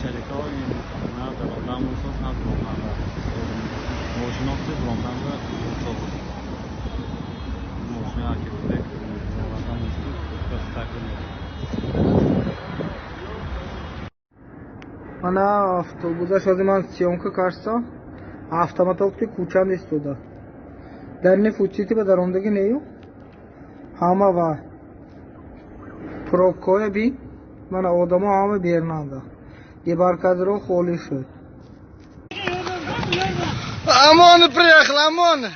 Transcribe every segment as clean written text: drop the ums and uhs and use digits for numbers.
شریکا این نه در آدم موسوس نه برونتن ماشینا که برونتن و موسوس ماشین архитектор آدم موسوس Ana avtobusa shodi man syomka karsa avtomatolki kuchan istoda. Darni fuchiti ba darondagi neyu hama va prokoya bi mana odama hama bernanda. Ye barkadro kholi shud. Амон приехал, Амон!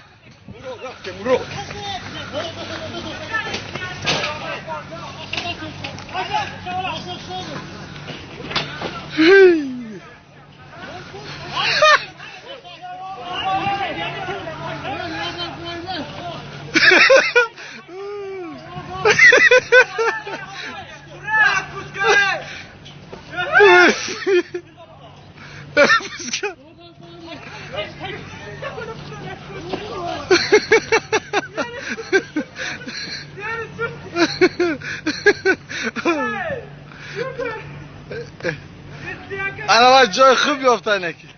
انا باید جای خوب بیافتن اکی